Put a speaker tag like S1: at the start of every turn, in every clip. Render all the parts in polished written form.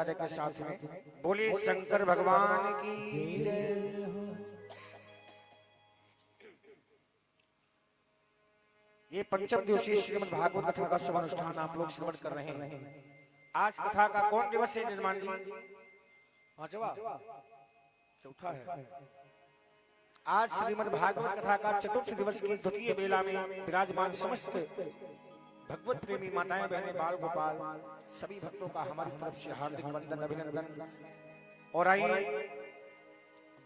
S1: के साथ में बोलिए शंकर भगवान की जय। ये पंचम दिवसीय श्रीमद् भागवत कथा का शुभ अनुष्ठान आप लोग श्रवण कर रहे हैं। आज कथा का कौन दिवस है यजमान जी? पांचवा चौथा है। आज श्रीमद् भागवत कथा का चतुर्थ दिवस की द्वितीय बेला में विराजमान समस्त भगवत प्रेमी माताएं बहनें बाल गोपाल सभी भक्तों का हमारी तरफ से हार्दिक वंदन अभिनंदन। और आइए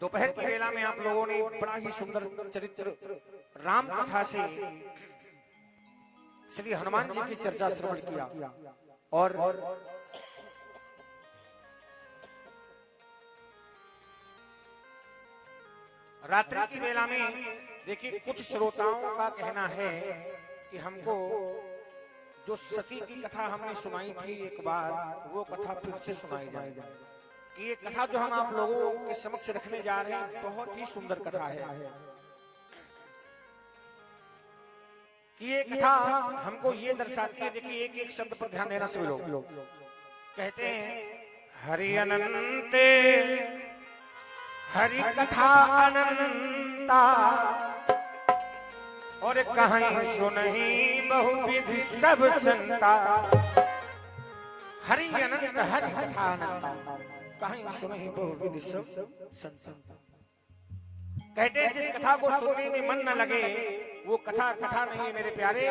S1: दोपहर की बेला में आप लोगों ने बड़ा ही सुंदर चरित्र राम कथा से श्री हनुमान जी की चर्चा श्रवण किया। और रात्रि की बेला में देखिए कुछ श्रोताओं का कहना है कि हमको जो सती की कथा हमने सुनाई थी एक बार वो कथा फिर से सुनाई जाए कि ये कथा जो हम आप लोगों के समक्ष रखने जा रहे हैं बहुत ही सुंदर कथा है कि ये कथा हमको ये दर्शाती है। देखिए एक एक शब्द पर ध्यान देना सभी लोग कहते हैं हरि अनंते हरि कथा अनंता और कहीं सुनही बहुविधि सब संता। हरि अनंत हरि कथा अनंता कहीं सुनही बहुविधि सब संता। कहते हैं जिस कथा को सुनने में मन न लगे वो कथा कथा नहीं है मेरे प्यारे,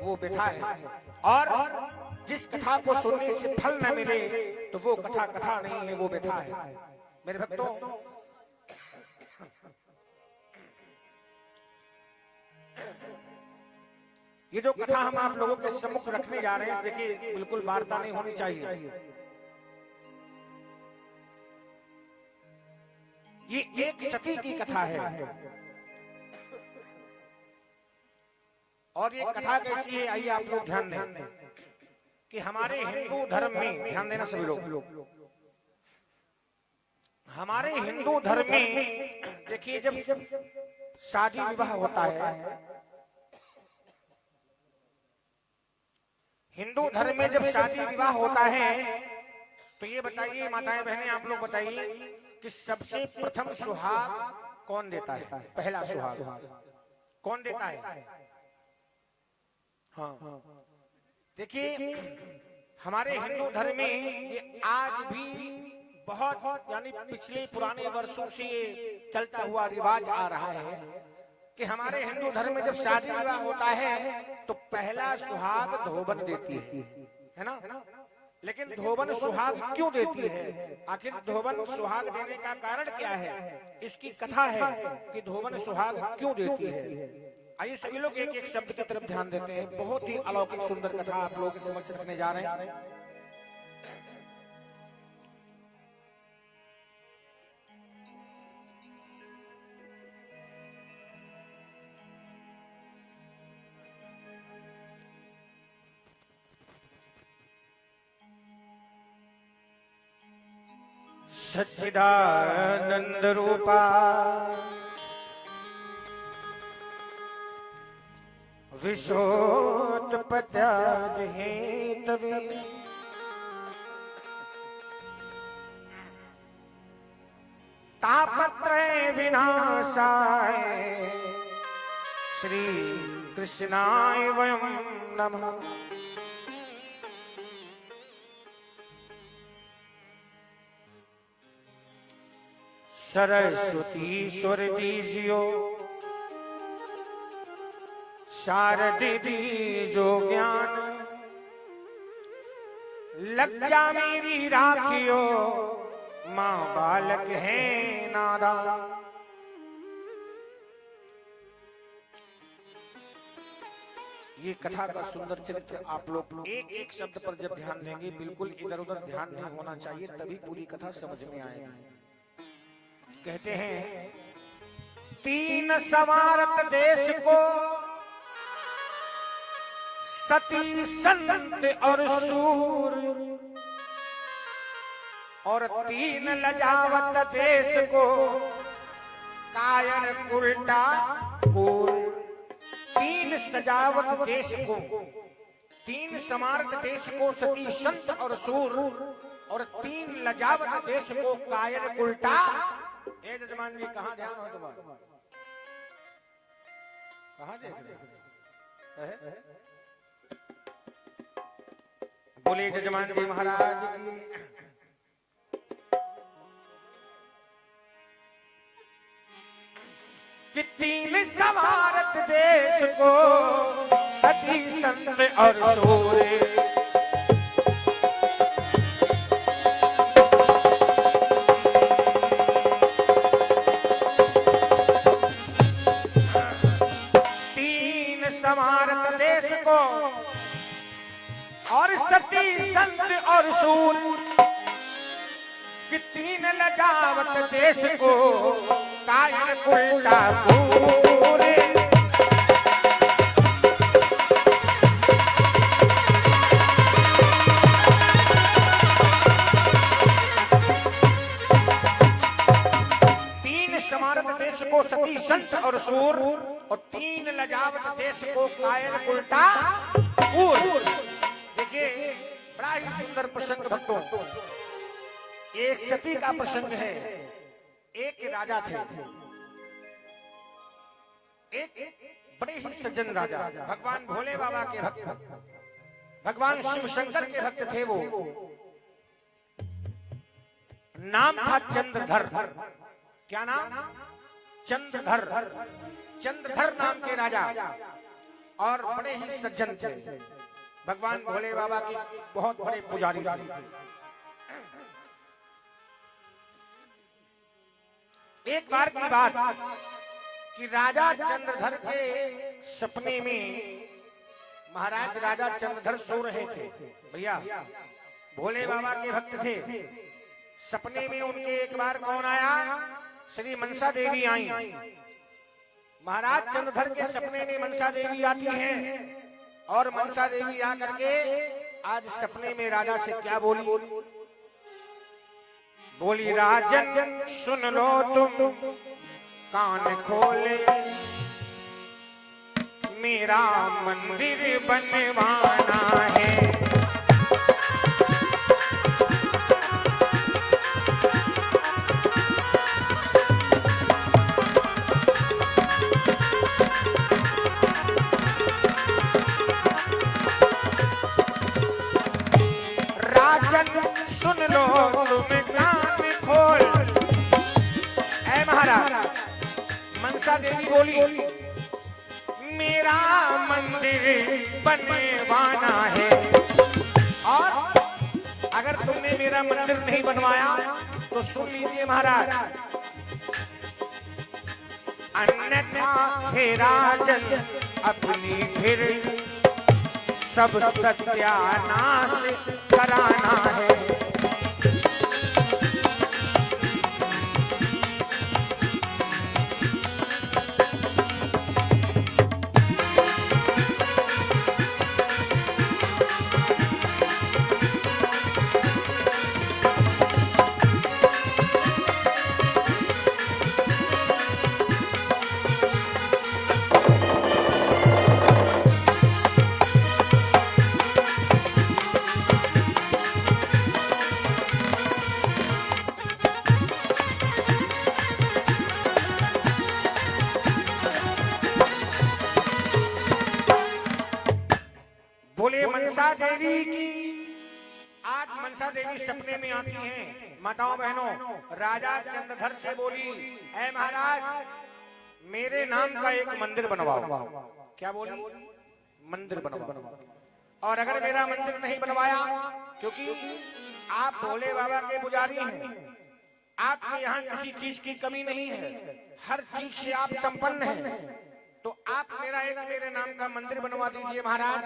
S1: वो व्यथा है। और जिस कथा को सुनने से फल न मिले तो वो कथा कथा नहीं है, वो व्यथा है। मेरे भक्तों ये जो कथा हम आप लोगों के सम्मुख रखने जा रहे हैं देखिए बिल्कुल वार्ता नहीं होनी चाहिए। ये एक सती की कथा है। और ये कथा कैसी है आइए आप लोग ध्यान दें कि हमारे हिंदू धर्म में ध्यान देना सभी लोग। हमारे हिंदू धर्म में देखिए जब शादी विवाह होता है, हिंदू धर्म में जब शादी विवाह होता है तो ये बताइए माताएं बहनें आप लोग बताइए कि सबसे प्रथम सुहाग कौन देता है? पहला सुहाग कौन देता है? हाँ देखिए हमारे हिंदू धर्म में ये आज भी बहुत यानी पिछले पुराने वर्षों से ये चलता हुआ रिवाज आ रहा है कि हमारे हिंदू धर्म में जब शादी विवाह होता है तो पहला सुहाग धोबन देती है ना। लेकिन धोबन सुहाग क्यों देती है? आखिर धोबन सुहाग देने का कारण क्या है? इसकी कथा है कि धोबन सुहाग क्यों देती है। आइए सभी लोग एक एक शब्द की तरफ ध्यान देते हैं। बहुत ही अलौकिक सुंदर कथा आप लोगों के समक्ष रखने जा रहे हैं। सच्चिदानंद रूपा विशोत्पत्याद हेतवे तापत्रय विनाशाय श्री कृष्णाय वयं नमः। सरस्वती स्वरती जियो शारदी दीजो ज्ञान लज्जा मेरी राखियो माँ बालक है नादान। ये कथा का सुंदर चरित्र आप लोग एक एक शब्द पर जब ध्यान देंगे बिल्कुल इधर उधर ध्यान नहीं होना चाहिए तभी पूरी कथा समझ में आएगी। कहते हैं तीन समारत देश को सती संत और सूर और तीन लजावत देश को कायर उल्टा कूर। तीन सजावत देश को तीन समार्थ देश को सती संत और सूर और 3 लजावत देश को कायल उल्टा। ए जजमान जी कहाँ ध्यान हो तुम्हारा, कहाँ देख रहे हैं? बोले जजमान जी महाराज की। कि 3 सवारत देश को सती संत और सूर्य। 3 सवारत देश को और सती संत और सूर्य। कि 3 लजावत देश को कायल उल्टा पूरे। 3 समारत देश को सती संत और सूर और 3 लजावत देश को कायल उल्टा पूर। देखिए बड़ा ही सुंदर प्रसंग भक्तों, एक सती का प्रसंग है। एक राजा थे, एक बड़े ही सज्जन राजा, भगवान भोले बाबा के भक्त, भगवान शिव शंकर के भक्त थे वो। नाम था चंद्रधर। क्या नाम? चंद्रधर। चंद्रधर नाम के राजा और बड़े ही सज्जन थे। भगवान भोले बाबा के बहुत बड़े पुजारी थे। एक बार की बात कि राजा चंद्रधर के सपने में, महाराज राजा चंद्रधर सो रहे थे। भैया भोले बाबा के भक्त थे। सपने में उनके एक बार कौन आया? श्री मनसा देवी आई। महाराज चंद्रधर के सपने में मनसा देवी आती हैं और मनसा देवी आकर के आज सपने में राजा से क्या बोली? बोली राजन सुन लो तुम कान खोले, मेरा मंदिर बनवाना है। राजन सुन लो तुम कान खोल। ऐ महाराज, मनसा देवी बोली मेरा मंदिर बनवाना है, और अगर तुमने मेरा मंदिर नहीं बनवाया तो सुन लीजिए महाराज, अन्यथा हे राजन अपनी फिर सब सत्यानाश कराना है। बोले मनसा देवी की। आज मनसा देवी सपने में आती हैं। माताओं बहनों, राजा चंद्रधर से बोली ऐ महाराज मेरे नाम का एक मंदिर बनवाओ। क्या बोली? मंदिर बनवाओ। और अगर मेरा मंदिर नहीं बनवाया, क्योंकि आप भोले बाबा के पुजारी हैं, आपके यहाँ किसी चीज की कमी नहीं है, हर चीज से आप संपन्न हैं, तो आप मेरे नाम का मंदिर बनवा दीजिए महाराज।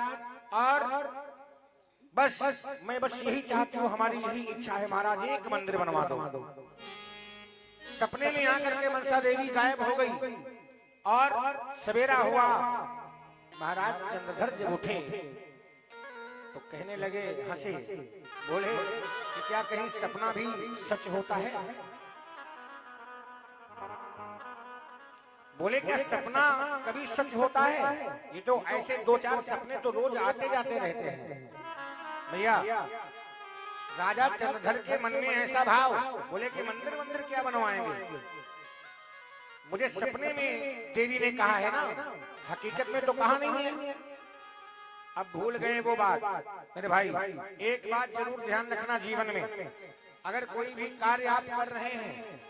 S1: और बस मैं बस यही चाहती हूँ, हमारी यही इच्छा है महाराज, एक मंदिर बनवा दो। सपने में आकर के मनसा देवी गायब हो गई और सवेरा हुआ। महाराज चंद्रधर जब उठे तो कहने लगे, हंसे, बोले कि क्या कहीं सपना भी सच होता है? बोले क्या सपना कभी सच होता है? ये तो ऐसे 2-4 सपने तो रोज आते जाते रहते हैं। भैया राजा चंद्रधर के मन में ऐसा भाव, बोले कि मंदिर मंदिर क्या बनवाएंगे, मुझे सपने में देवी ने कहा है ना, हकीकत में तो कहा नहीं है। अब भूल गए वो बात। मेरे भाई एक बात जरूर ध्यान रखना, जीवन में अगर कोई भी कार्य आप कर रहे हैं,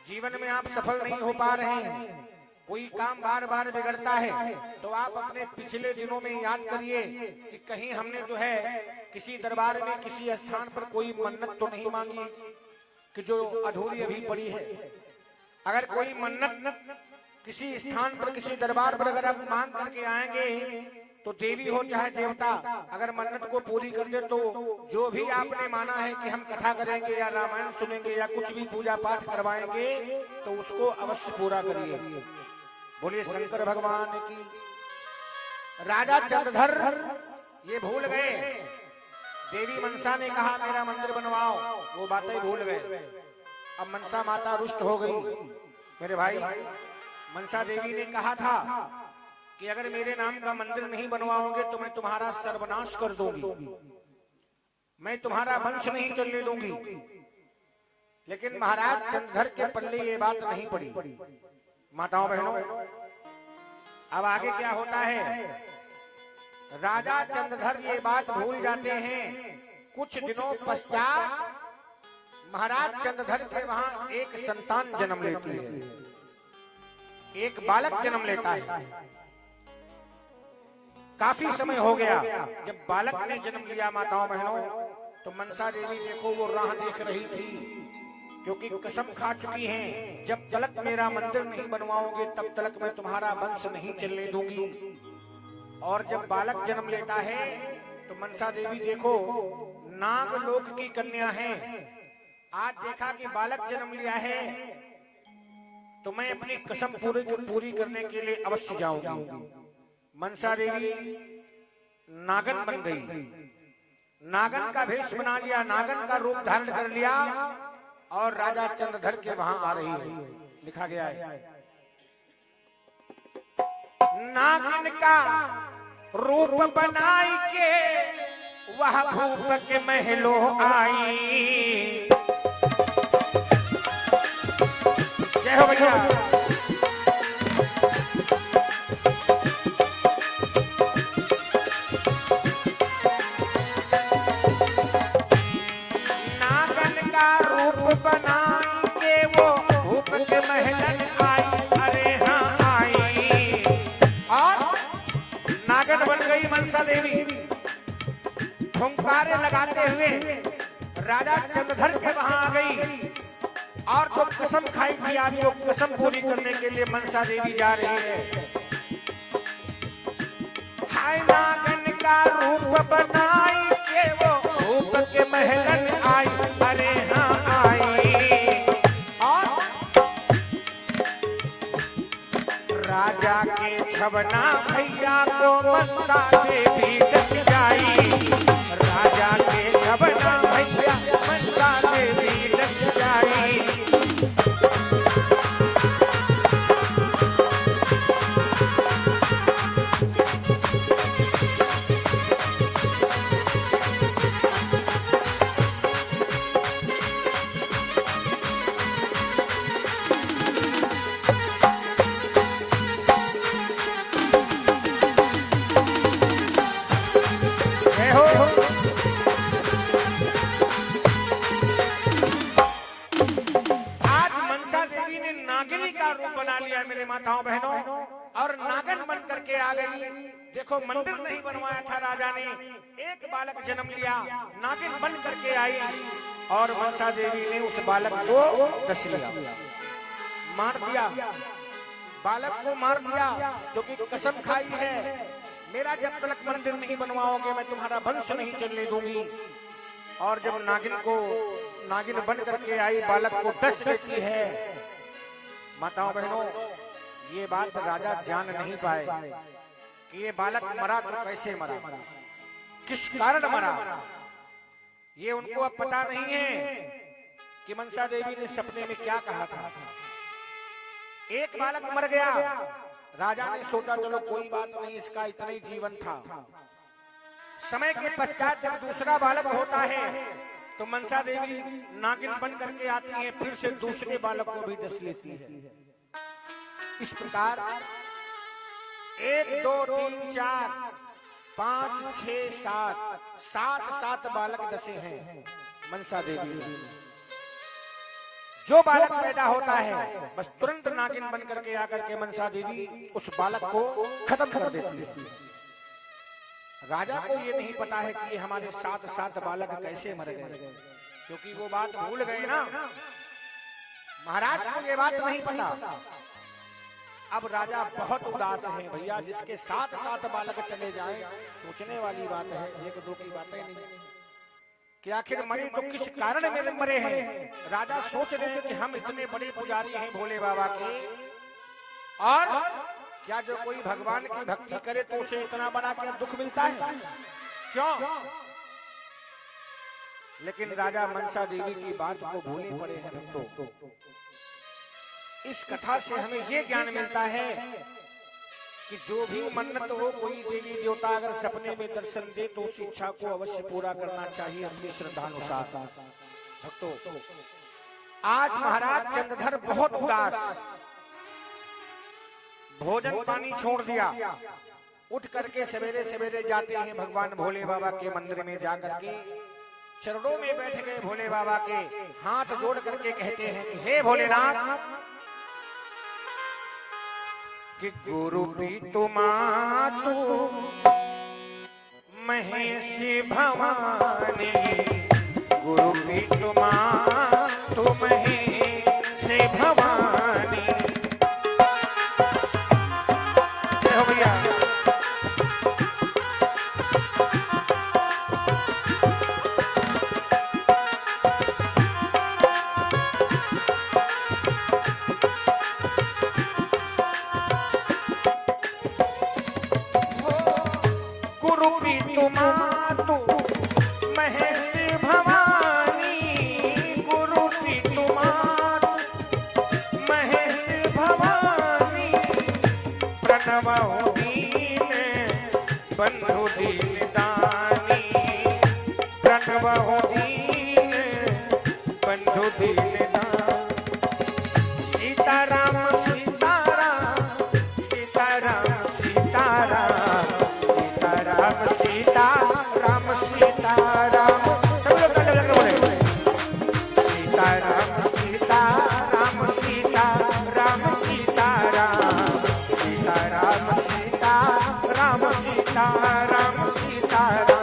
S1: जीवन में आप सफल नहीं हो पा रहे हैं, कोई काम बार बार बिगड़ता है, तो आप अपने पिछले दिनों में याद करिए कि कहीं हमने जो है किसी दरबार में किसी स्थान पर कोई मन्नत तो नहीं मांगी कि जो अधूरी अभी पड़ी है। अगर कोई मन्नत किसी स्थान पर किसी दरबार पर अगर आप मांग करके आएंगे तो देवी हो चाहे देवता, अगर मन्नत को पूरी कर दे तो जो भी आपने माना है कि हम कथा करेंगे या रामायण सुनेंगे या कुछ भी पूजा पाठ करवाएंगे तो उसको अवश्य पूरा करिए। बोलिए शंकर भगवान की। राजा चंद्रधर ये भूल गए, देवी मनसा ने कहा मेरा मंदिर बनवाओ, वो बातें भूल गए। अब मनसा माता रुष्ट हो गई। मेरे भाई मनसा देवी ने कहा था कि अगर मेरे नाम का मंदिर नहीं बनवाओगे तो मैं तुम्हारा सर्वनाश कर दूंगी, मैं तुम्हारा वंश नहीं चलने दूंगी। लेकिन महाराज चंद्रधर के पल्ले ये बात नहीं पड़ी। माताओं बहनों, अब आगे क्या होता है, राजा चंद्रधर ये बात भूल जाते हैं। कुछ दिनों पश्चात महाराज चंद्रधर के वहां एक संतान जन्म लेती है, एक बालक जन्म लेता है। काफी समय हो गया जब बालक ने जन्म लिया। माताओं बहनों, तो मनसा देवी देखो वो राह देख रही थी, क्योंकि कसम खा चुकी हैं जब तलक मेरा मंदिर नहीं बनवाओगे तब तलक मैं तुम्हारा वंश नहीं चलने दूंगी। और जब बालक जन्म लेता है तो मनसा देवी देखो नागलोक की कन्या है। आज देखा कि बालक जन्म लिया है तो मैं अपनी कसम पूरी करने के लिए अवश्य जाऊंगी। मनसा देवी नागन बन गई, नागन का भेष बना लिया, नागन का रूप धारण कर लिया और राजा चंद्रधर के वहां आ रही है। लिखा गया है नागन का रूप बनाई के वह भूप के महलों आई। जय हो भैया। नागन का रूप बनाएंगे वो भूप के महलन आई। अरे हाँ आई। और नागन बन गई मनसा देवी। हुंकारे लगाते हुए राजा चंद्रधर के वहां आ गई और जो कसम खाई थी आज वो कसम पूरी करने के लिए मनसा देवी जा रही है। हाय नागन का रूप बनाई के वो भूप के महलन आई। अरे हाँ आई। और राजा के छवना भैया को मनसा देवी दस जाई। राजा के छवना भैया मनसा देवी दस जाई। मेरे माताओं बहनों, और नागन बन करके आ गई। देखो मंदिर नहीं बनवाया था राजा ने, एक बालक जन्म लिया, नागिन बन करके आई और मनसा देवी ने उस बालक को डस लिया, मार दिया। बालक को मार दिया क्योंकि कसम खाई है मेरा जब तक मंदिर नहीं बनवाओगे मैं तुम्हारा वंश नहीं चलने दूंगी। और जब नागिन बन करके आई बालक को डस लेती है। माताओं बहनों, ये बात राजा जान नहीं पाए कि ये बालक मरा तो कैसे मरा, किस कारण मरा, ये उनको अब पता नहीं है कि मनसा देवी ने सपने में क्या कहा था। एक बालक मर गया, राजा ने सोचा चलो कोई बात नहीं, इसका इतना ही जीवन था। समय के पश्चात जब दूसरा बालक होता है तो मनसा देवी नागिन बन करके आती है, फिर से दूसरे बालक को भी डस लेती है। इस प्रकार 1 2 3 4 5 6 7 7 बालक डसे हैं मनसा देवी ने। जो बालक पैदा होता है बस तुरंत नागिन बन करके आकर के मनसा देवी उस बालक को खत्म कर देती है। राजा को ये नहीं पता है कि ये हमारे 7 बालक कैसे मर गए, क्योंकि वो बात भूल गए ना। महाराज को ये बात नहीं पता। अब राजा बहुत उदास है भैया, जिसके 7 बालक चले जाएं, सोचने वाली बात है, 1 2 की बातें नहीं कि आखिर मरे तो किस कारण में मरे हैं। राजा सोच रहे हैं कि हम इतने बड़े पुजारी हैं भोले बाबा के, और क्या जो कोई भगवान की भक्ति करे तो उसे इतना बड़ा क्या दुख मिलता है, क्यों? लेकिन राजा मनसा देवी की बात को भूले पड़े हैं भक्तों। इस कथा से हमें ये ज्ञान मिलता है कि जो भी मन्नत हो, कोई देवी देवता अगर सपने में दर्शन दे तो उस इच्छा को अवश्य पूरा करना चाहिए अपनी श्रद्धानुसार। भक्तों, आज महाराज चंद्रधर बहुत उदास, भोजन पानी छोड़ दिया, उठ करके सवेरे सवेरे जाते हैं भगवान भोले बाबा के मंदिर में, जाकर के चरणों में बैठ गए भोले बाबा के, हाथ जोड़ करके कहते हैं कि हे भोलेनाथ, कि गुरु पीतु मातु महेशी भवानी, गुरु पीतु मातु महेशी भवानी। जय हो भैया। बंधु दीन दानी, प्रणव दीन बंधु दीन दानी। सीताराम सीताराम सीताराम सीताराम सीताराम सीताराम सीताराम, सब लोग लग बोले सीताराम सीताराम सीताराम सीताराम सीताराम सीताराम सीताराम सीताराम।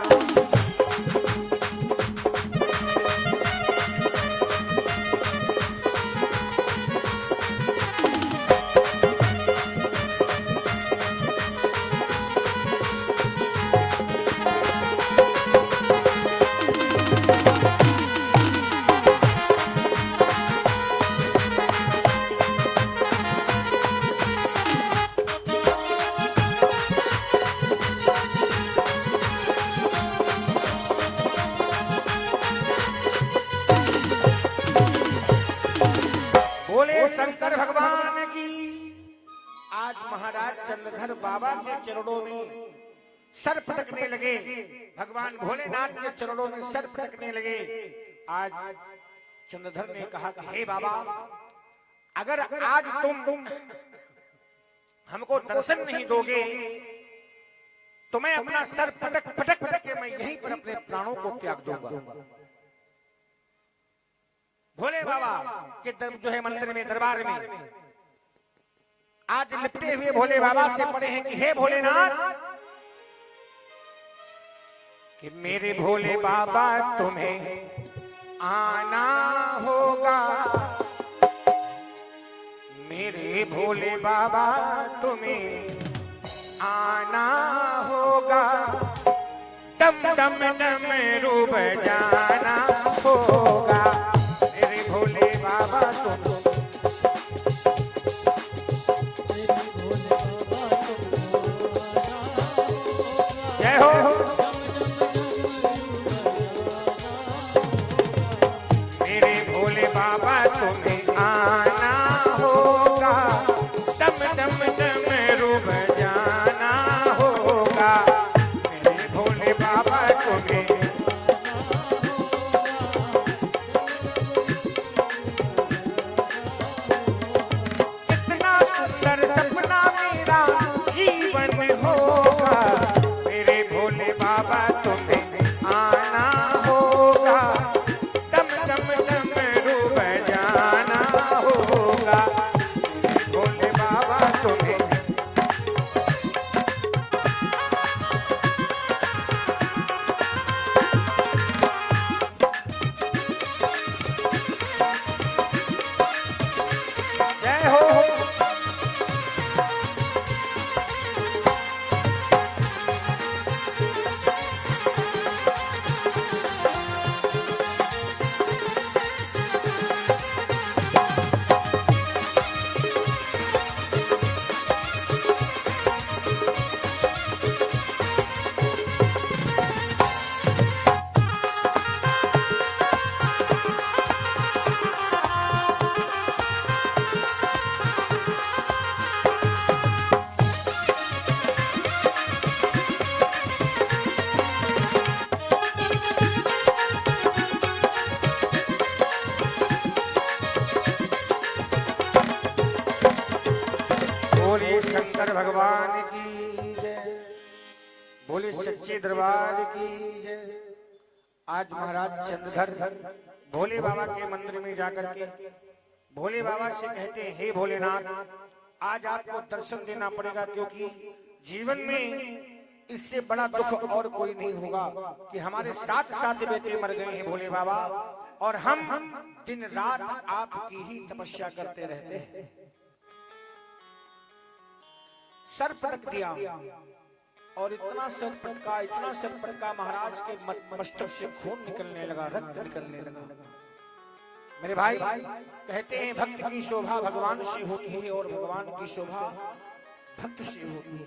S1: शंकर भगवान की आज महाराज चंद्रधर बाबा के चरणों में सर पटकने लगे, भगवान भोलेनाथ के चरणों में सर पटकने लगे। आज चंद्रधर ने कहा कि हे बाबा, अगर आज तुम हमको दर्शन नहीं दोगे तो मैं अपना सर पटक पटक के मैं यहीं पर अपने प्राणों को त्याग दूंगा। भोले बाबा के जो है मंदिर में, दरबार में आज लिपटे हुए भोले बाबा से पड़े हैं कि हे भोलेनाथ, कि मेरे भोले बाबा तुम्हें आना होगा, मेरे भोले बाबा तुम्हें आना होगा, डम डम डम रूप जाना होगा, मेरे भोले बाबा तुम जय हो। मेरे भोले बाबा तुम्हें आना होगा, डम डम डम रूप जाना होगा, मेरे भोले बाबा तुम्हें शंकर भगवान की जय, बोले सच्चे दरबार की जय। आज महाराज चंद्रधर भोले बाबा के मंदिर में जाकर के भोले बाबा से कहते हैं, हे भोलेनाथ, आज आपको दर्शन देना पड़ेगा, क्योंकि जीवन में इससे बड़ा दुख और कोई नहीं होगा कि हमारे 7 बेटे मर गए हैं भोले बाबा, और हम दिन रात आपकी ही तपस्या करते रहते हैं। सर पटक दिया और इतना सर पटका महाराज के मस्तक से खून निकलने लगा, रक्त निकलने लगा। मेरे भाई कहते हैं भक्त की शोभा भगवान से होती है और भगवान की शोभा भक्त से होती है।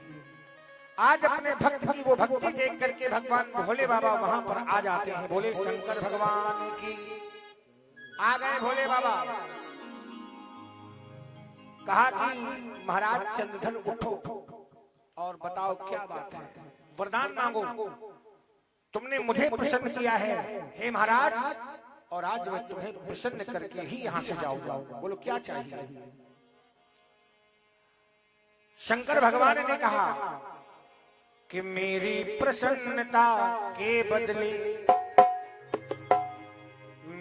S1: आज अपने भक्त की वो भक्ति देख करके भगवान भोले बाबा वहां पर आ जाते हैं। बोले शंकर भगवान की। आ गए भोले बाबा, कहा कि महाराज चंद्रधर उठो और बताओ क्या बात है, वरदान मांगो, तुमने मुझे प्रसन्न किया है हे महाराज, और आज मैं तुम्हें प्रसन्न करके ही यहां से जाऊंगा। बोलो क्या चाहिए। शंकर भगवान ने कहा कि मेरी प्रसन्नता के बदले,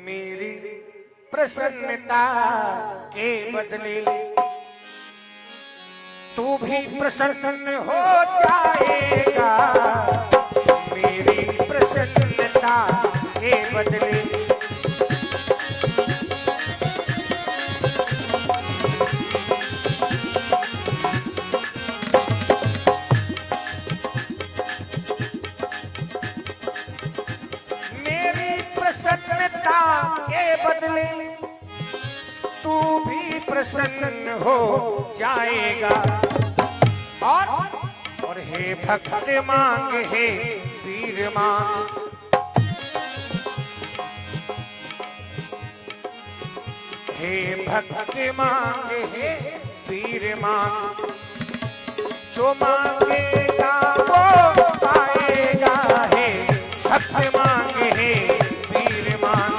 S1: मेरी प्रसन्नता के बदले तू भी प्रसन्न हो जाएगा, मेरी प्रसन्नता के बदले। मेरी प्रसन्नता के बदले तू भी प्रसन्न हो जाएगा, और हे भक्त मांग, हे वीर मांग, हे भक्त मांग, हे वीर मांग, जो मांगेगा वो पाएगा, हे भक्त मांग, हे वीर मांग।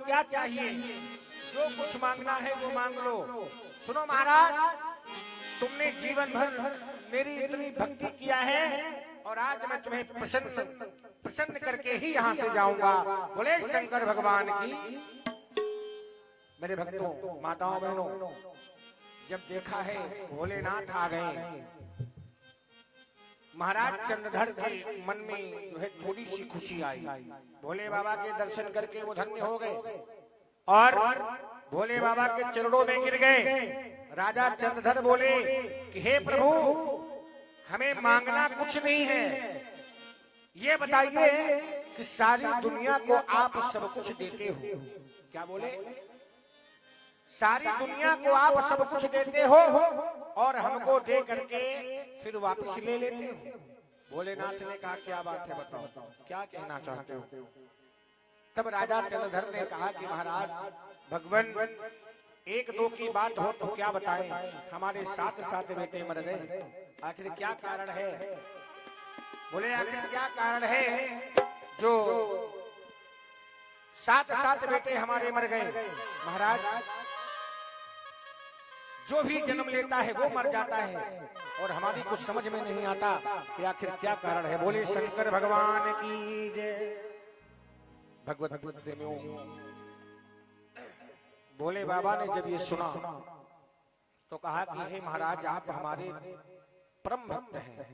S1: क्या चाहिए, जो कुछ मांगना है वो मांग लो। सुनो महाराज, तुमने जीवन भर मेरी इतनी भक्ति किया है, और आज मैं तुम्हें प्रसन्न करके ही यहाँ से जाऊंगा। बोले शंकर भगवान की। मेरे भक्तों, माताओं, बहनों, जब देखा है भोलेनाथ आ गए, महाराज चंद्रधर के मन में जो है थोड़ी सी खुशी आई। भोले बाबा के दर्शन करके वो धन्य हो गए और भोले बाबा के चरणों में गिर गए। राजा चंद्रधर बोले कि हे प्रभु, हमें मांगना कुछ नहीं है, ये बताइए कि सारी दुनिया को आप सब कुछ देते हो। क्या बोले? सारी दुनिया को आप सब कुछ देते हो और हमको दे करके फिर वापस ले लेते हो। भोलेनाथ ने कहा क्या बात है, बताओ क्या कहना चाहते हो। तब राजा चंद्रधर ने कहा कि महाराज भगवान, एक दो की बात हो तो क्या बताएं, हमारे 7 बेटे मर गए, आखिर क्या कारण है। बोले आखिर क्या कारण है जो 7 बेटे हमारे मर गए। महाराज, जो भी जन्म लेता है वो मर जाता है, और हमारी कुछ समझ में नहीं आता कि आखिर क्या कारण है। बोले शंकर भगवान की जय। भगवत प्रेमियों, भोले बाबा ने जब ये सुना तो कहा कि हे महाराज, आप हमारे परम भक्त हैं।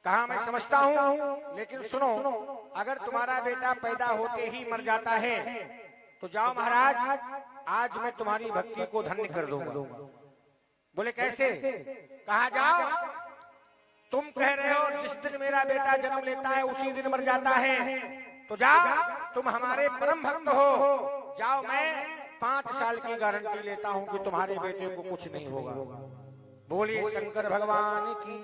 S1: कहा मैं समझता हूं, लेकिन सुनो, अगर तुम्हारा बेटा पैदा होते ही मर जाता है तो जाओ महाराज, आज मैं तुम्हारी भक्ति को धन्य कर दूंगा। बोले कैसे? कहा जाओ, तुम कह रहे हो जिस दिन मेरा बेटा जन्म लेता है उसी दिन मर जाता है, तो जाओ, तुम हमारे परम भक्त हो, जाओ मैं 5 साल की गारंटी लेता हूं कि तुम्हारे बेटे को कुछ नहीं होगा। बोलिए शंकर भगवान की।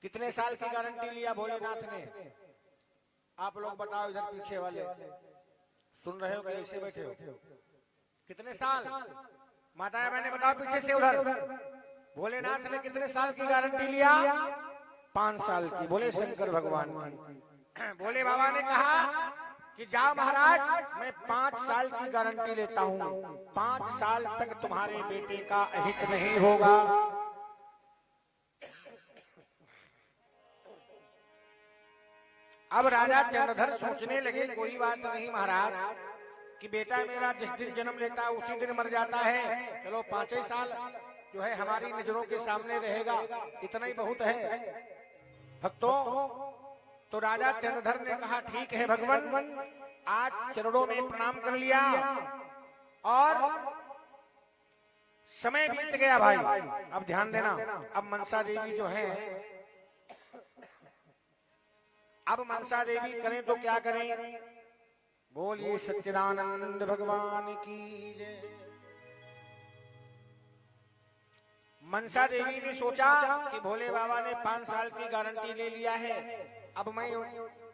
S1: कितने साल की गारंटी लिया भोलेनाथ ने? आप लोग बताओ, इधर पीछे वाले सुन रहे हो कि ऐसे बैठे हो? कितने साल? माता बहने बताओ पीछे से उधर। भोलेनाथ ने कितने साल की गारंटी लिया? 5 साल की। बोले शंकर भगवान की। भोले बाबा ने कहा कि जाओ महाराज, मैं 5 साल की गारंटी लेता हूं, 5 साल तक तुम्हारे बेटे का अहित नहीं होगा। अब राजा चंद्रधर सोचने लगे, कोई बात नहीं महाराज कि बेटा मेरा जिस दिन जन्म लेता है उसी दिन मर जाता है, चलो 5 ही साल जो है हमारी नजरों के सामने रहेगा, इतना ही बहुत है भक्तों। तो राजा चंद्रधर ने कहा ठीक है भगवान, आज चरणों में प्रणाम कर लिया और समय बीत गया भाई। अब ध्यान देना, अब मनसा देवी जो है, अब मनसा देवी करें तो क्या करें? बोलिए सच्चिदानंद भगवान की जय। मनसा देवी ने सोचा कि भोले बाबा ने 5 साल की गारंटी ले लिया है, अब मैं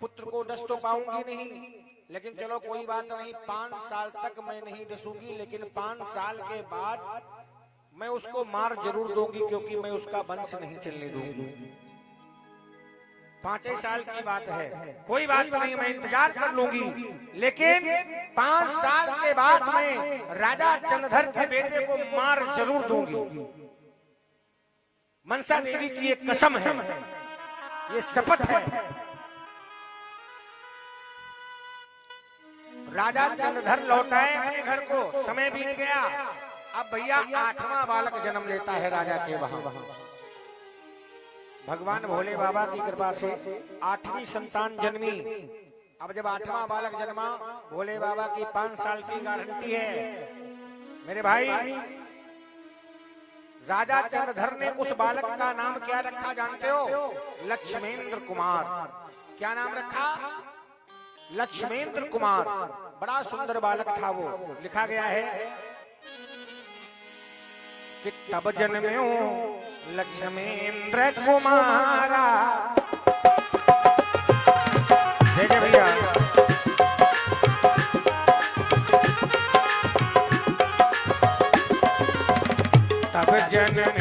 S1: पुत्र को डस तो पाऊंगी नहीं, लेकिन चलो कोई बात नहीं, 5 साल तक मैं नहीं डसूंगी, लेकिन 5 साल के बाद मैं उसको मार जरूर दूंगी, क्योंकि मैं उसका वंश नहीं चलने दूंगी। 5 साल की बात है, कोई बात नहीं, मैं इंतजार कर लूंगी, लेकिन 5 साल के बाद मैं राजा चंद्रधर के बेटे को मार जरूर दूंगी। मनसा देवी की ये कसम है, ये शपथ है। राजा चंद्रधर लौटाए अपने घर को, समय बीत गया। अब भैया 8वां बालक जन्म लेता है राजा के वहां। भगवान भोले बाबा की कृपा से 8वीं संतान जन्मी। अब जब 8वां बालक जन्मा, भोले बाबा की 5 साल की गारंटी है। मेरे भाई, राजा चंद्रधर ने उस बालक का नाम क्या रखा जानते हो? लक्ष्मेंद्र कुमार। क्या नाम रखा? लक्ष्मेंद्र कुमार। बड़ा सुंदर बालक था वो। लिखा गया है कि तब जन्म्यो लक्ष्मेंद्र कुमारा। देखिए भैया, तब जन्म